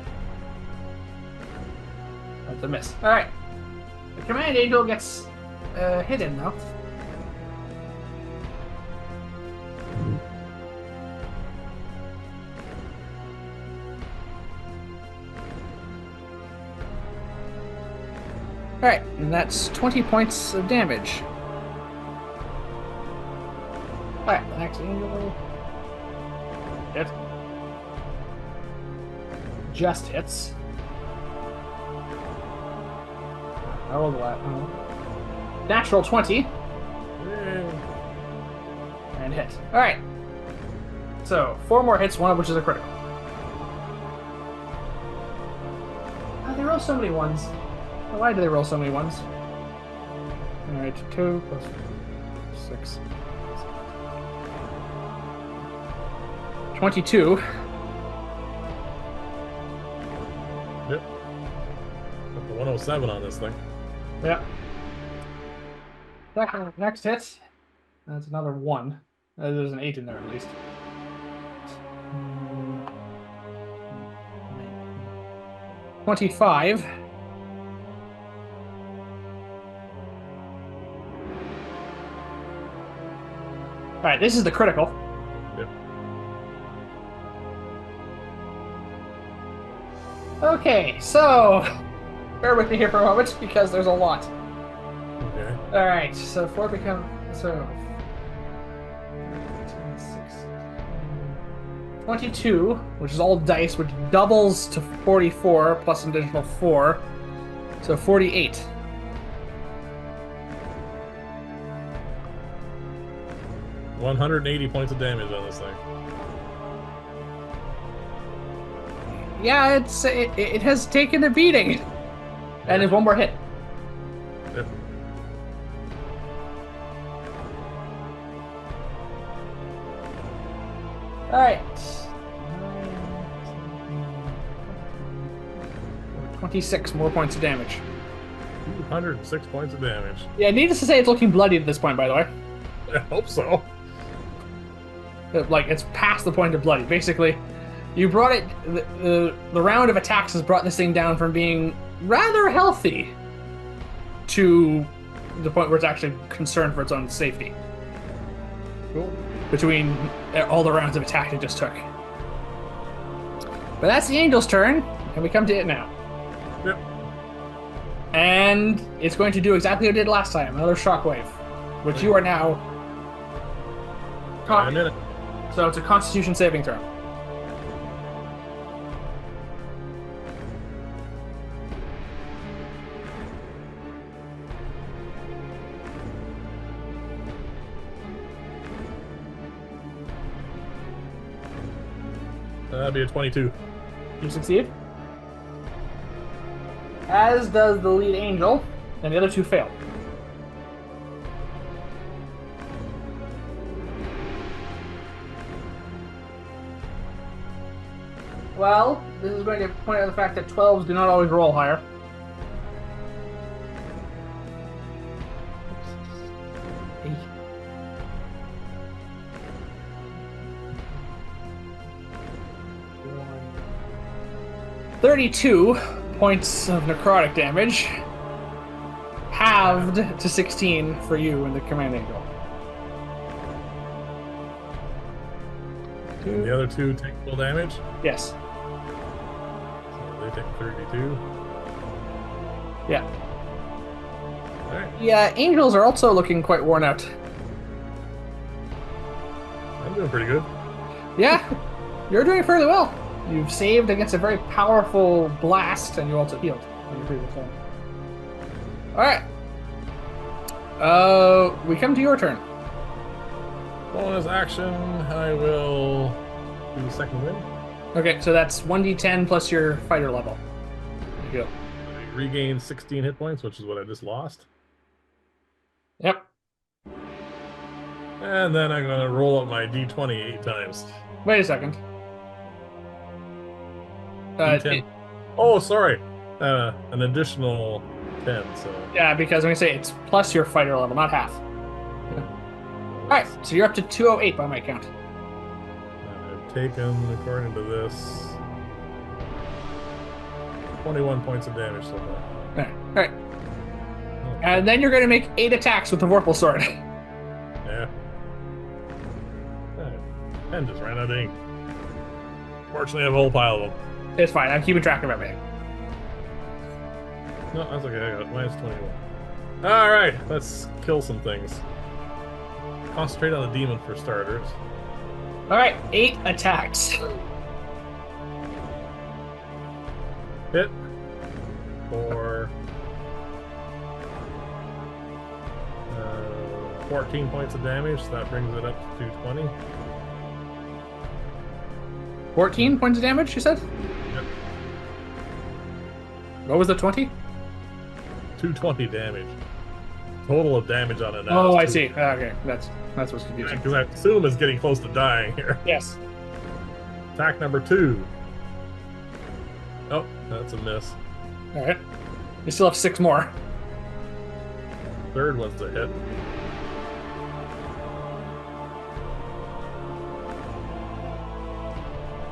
That's a miss. Alright. The command angel gets hit in, though. Alright, and that's 20 points of damage. Alright, the next angel. Hit. Just hits. I rolled what? Natural 20. Yay. And hit. Alright. So, 4 more hits, one of which is a critical. Oh, they roll so many ones. Why do they roll so many ones? Alright, 2 plus 6. 22. Yep. Got the 107 on this thing. Yep. Next hit. That's another 1. There's an 8 in there at least. 25. Alright, this is the critical. Yep. Okay, so bear with me here for a moment because there's a lot. Okay. Alright, so 4 become so 22, which is all dice, which doubles to 44 plus an additional 4. So 48. $180 points of damage on this thing. Yeah, it has taken a beating. And there's one more hit. Yep. Alright. 26 more points of damage. 206 points of damage. Yeah, needless to say, it's looking bloody at this point, by the way. I hope so. Like, it's past the point of bloody. Basically, you brought it... The round of attacks has brought this thing down from being rather healthy to the point where it's actually concerned for its own safety. Cool. Between all the rounds of attack it just took. But that's the angel's turn, and we come to it now. Yep. And it's going to do exactly what it did last time, another shockwave, which you are now caught. I'm in it. So it's a Constitution saving throw. That'd be a 22. You succeed. As does the lead angel, and the other 2 fail. Well, this is going to point out the fact that 12s do not always roll higher. $32 points of necrotic damage, halved to 16 for you and the command angel. And the other 2 take full damage. Yes. So they take 32. Yeah. Alright, Yeah, angels are also looking quite worn out. I'm doing pretty good. Yeah, you're doing fairly well. You've saved against a very powerful blast, and you also healed on your previous one. All right. We come to your turn. Bonus action, I will do second wind. Okay, so that's 1d10 plus your fighter level. There you go. I regain 16 hit points, which is what I just lost. Yep. And then I'm gonna roll up my d20 8 times. Wait a second. D10. Oh, sorry. An additional 10. So Yeah, because I'm gonna say it's plus your fighter level, not half. All right, so you're up to 208 by my count. I've taken, according to this, 21 points of damage so far. All right. And then you're going to make 8 attacks with the Vorpal Sword. Yeah. And just ran out of ink. Fortunately, I have a whole pile of them. It's fine. I'm keeping track of everything. No, that's okay. I got it. Minus 21. All right, let's kill some things. Concentrate on the demon for starters. All right, 8 attacks. Hit for 14 points of damage. So that brings it up to 220. 14 points of damage, you said? Yep. What was the 20? 220 damage. Total of damage on it now. Oh, I see. Okay, that's what's confusing. Because I assume it's getting close to dying here. Yes. Attack number 2. Oh, that's a miss. All right. You still have 6 more. Third one's a hit.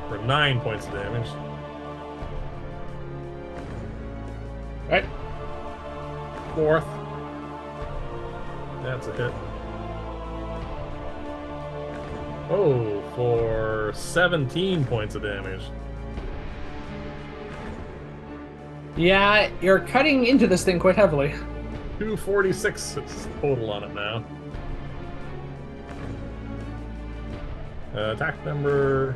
For 9 points of damage. All right. Fourth. That's a hit. Oh, for 17 points of damage. Yeah, you're cutting into this thing quite heavily. 246 is total on it now. Attack number...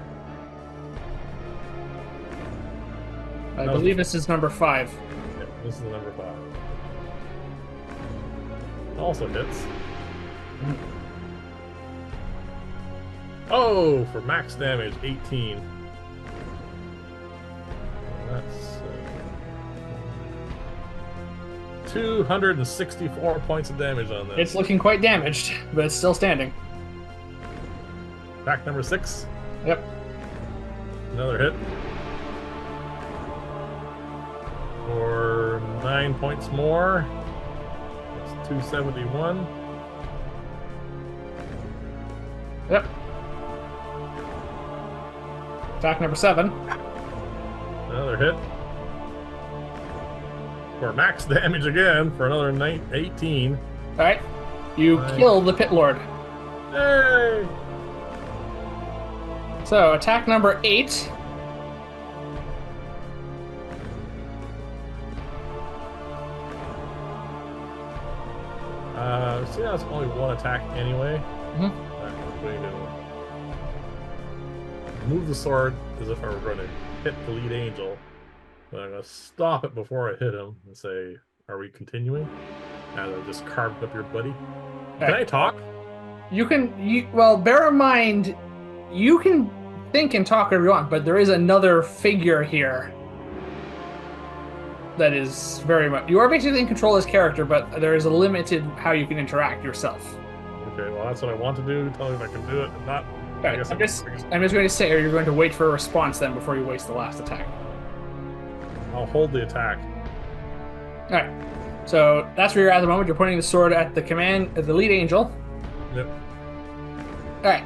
I believe this is number 5. Yeah, this is the number 5. Also hits. Oh, for max damage, 18. That's 264 points of damage on this. It's looking quite damaged, but it's still standing. Attack number 6. Yep. Another hit. For 9 points more. That's 271. Yep. Attack number 7. Another hit. For max damage again for another 18. All right. You kill the Pit Lord. Yay! So, attack number 8. See, that's only one attack anyway. Mhm. I'm going to move the sword as if I were going to hit the lead angel. But I'm going to stop it before I hit him and say, "Are we continuing?" As I just carved up your buddy. Can I talk? You can. Well, bear in mind, you can think and talk whatever you want, but there is another figure here that is very much. You are basically in control of this character, but there is a limited how you can interact yourself. Okay, well, that's what I want to do. Tell me if I can do it. If not, Right, I'm just going to say, or you're going to wait for a response then before you waste the last attack. I'll hold the attack. All right. So that's where you're at the moment. You're pointing the sword at the lead angel. Yep. All right.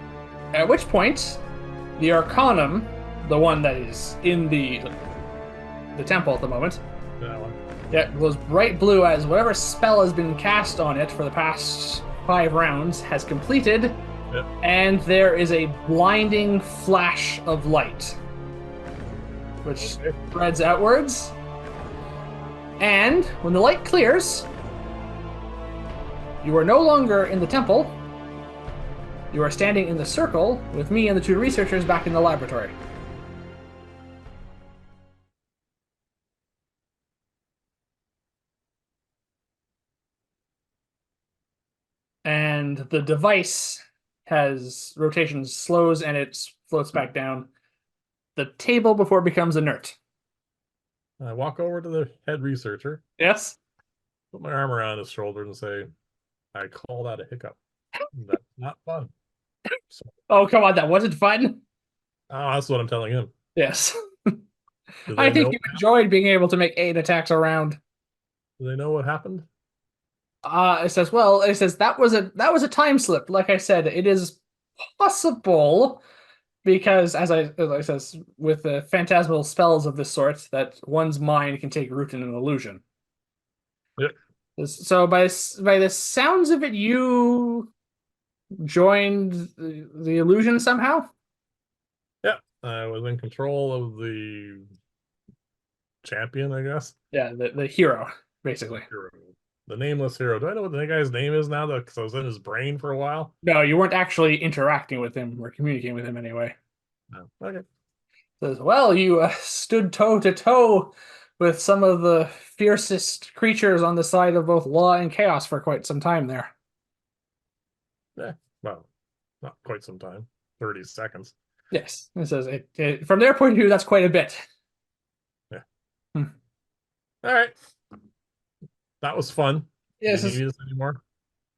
At which point, the Arcanum, the one that is in the temple at the moment, That one. yeah, glows bright blue as whatever spell has been cast on it for the past 5 rounds has completed. Yep. And there is a blinding flash of light, which spreads outwards. And when the light clears, You are no longer in the temple. You are standing in the circle with me and the two researchers back in the laboratory. And the device has rotation slows and it floats back down the table before it becomes inert. I walk over to the head researcher, Yes? put my arm around his shoulder, and say, I call that a hiccup. That's not fun. So, Oh, come on, that wasn't fun. that's what I'm telling him. Yes. Do I they think know? you enjoyed being able to make 8 attacks around. Do they know what happened? It says, well, it says that was a time slip. Like I said, it is possible because as I says, with the phantasmal spells of this sort, that one's mind can take root in an illusion. Yep. So by the sounds of it, you joined the illusion somehow. Yeah. I was in control of the champion, I guess. Yeah, the hero basically. Hero. The nameless hero. Do I know what the guy's name is now? Because I was in his brain for a while. No, you weren't actually interacting with him or communicating with him anyway. No. Okay. Says, well, you stood toe to toe with some of the fiercest creatures on the side of both law and chaos for quite some time there. Yeah. Well, not quite some time. 30 seconds. Yes, it says from their point of view, that's quite a bit. Yeah. Hmm. All right. That was fun. Do Yes, you need this anymore?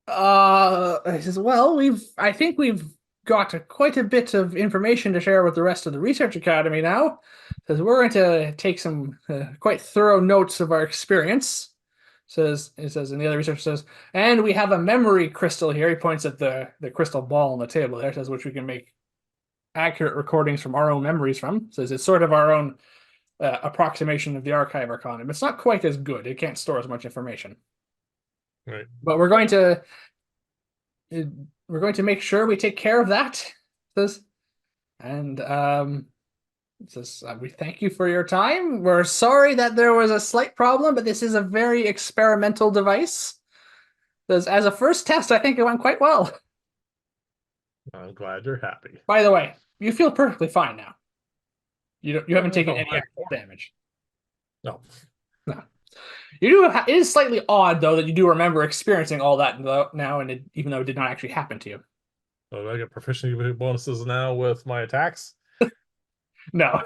he says, well, I think we've got quite a bit of information to share with the rest of the research academy now. Says we're going to take some quite thorough notes of our experience. And the other researcher says, and we have a memory crystal here. He points at the crystal ball on the table there, says which we can make accurate recordings from our own memories from. Says it's sort of our own approximation of the archive arcanum. It's not quite as good. It can't store as much information. Right. But we're going to make sure we take care of that. Says and says we thank you for your time. We're sorry that there was a slight problem, but this is a very experimental device. Says as a first test, I think it went quite well. I'm glad you're happy. By the way, you feel perfectly fine now. You haven't taken Oh, any actual damage. no. No. You do. It is slightly odd though that you do remember experiencing all that now, and even though it did not actually happen to you. So I get proficiency bonuses now with my attacks? No,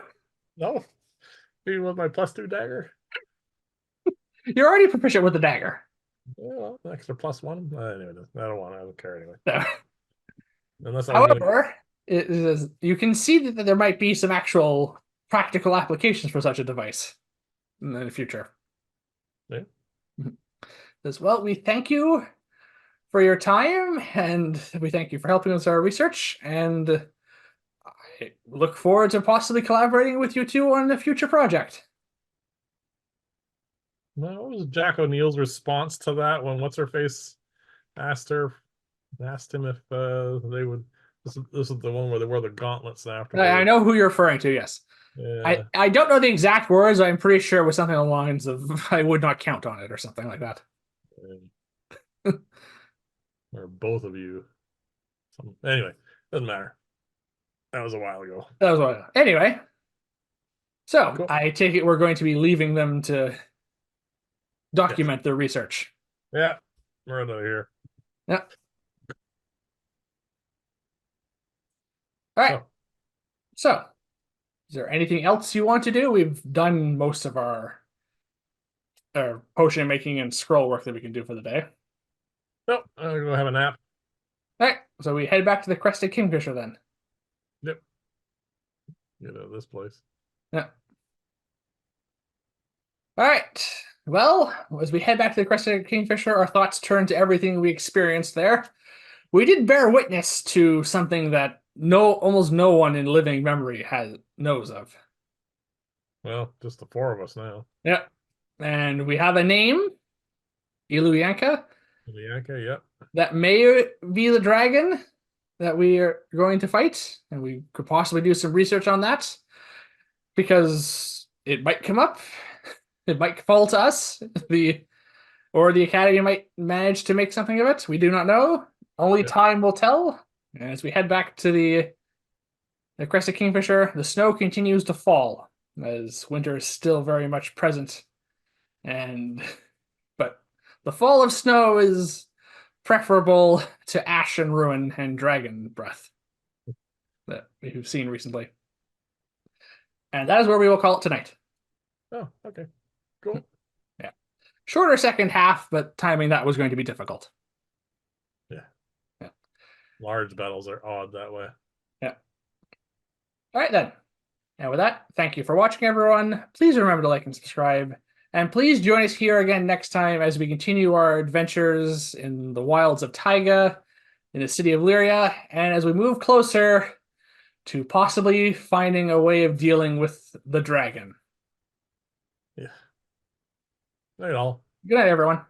No. Even with my +2 dagger? you're already proficient with the dagger. Yeah, well, an extra +1. Anyway, I don't want. I don't care anyway. No. Unless I was gonna. However, you can see that there might be some actual practical applications for such a device in the future. Yeah. As well, we thank you for your time, and we thank you for helping us with our research, and I look forward to possibly collaborating with you two on a future project. No, what was Jack O'Neill's response to that when what's her face asked him if they would. This is the one where they wear the gauntlets afterwards. I know who you're referring to, yes. Yeah. I don't know the exact words. I'm pretty sure it was something along the lines of I would not count on it or something like that. Or both of you. Anyway, doesn't matter. That was a while ago. That was what. Anyway, so Cool. I take it we're going to be leaving them to document their research. Yeah, we're out of here. Yeah. All right. So, is there anything else you want to do? We've done most of our potion making and scroll work that we can do for the day. Nope, I'm gonna go have a nap. All right. So we head back to the Crested Kingfisher then. Yep. Get out of this place. Yeah. All right. Well, as we head back to the Crested Kingfisher, our thoughts turn to everything we experienced there. We did bear witness to something that almost no one in living memory knows of. Well, just the four of us now. Yep. And we have a name, Iluyanka, Bianca, yep. that may be the dragon that we are going to fight, and we could possibly do some research on that because it might come up. It might fall to us. Or the Academy might manage to make something of it. We do not know. Only Yeah. time will tell. As we head back to the Crested Kingfisher, the snow continues to fall as winter is still very much present. And but the fall of snow is preferable to ash and ruin and dragon breath that we've seen recently. And that is where we will call it tonight. Oh, okay. Cool. Yeah. Shorter second half, but timing that was going to be difficult. Yeah. Yeah. Large battles are odd that way. Yeah. All right, then. And with that, thank you for watching, everyone. Please remember to like and subscribe. And please join us here again next time as we continue our adventures in the wilds of Taiga, in the city of Lyria, and as we move closer to possibly finding a way of dealing with the dragon. Yeah. Night all. Good night, everyone.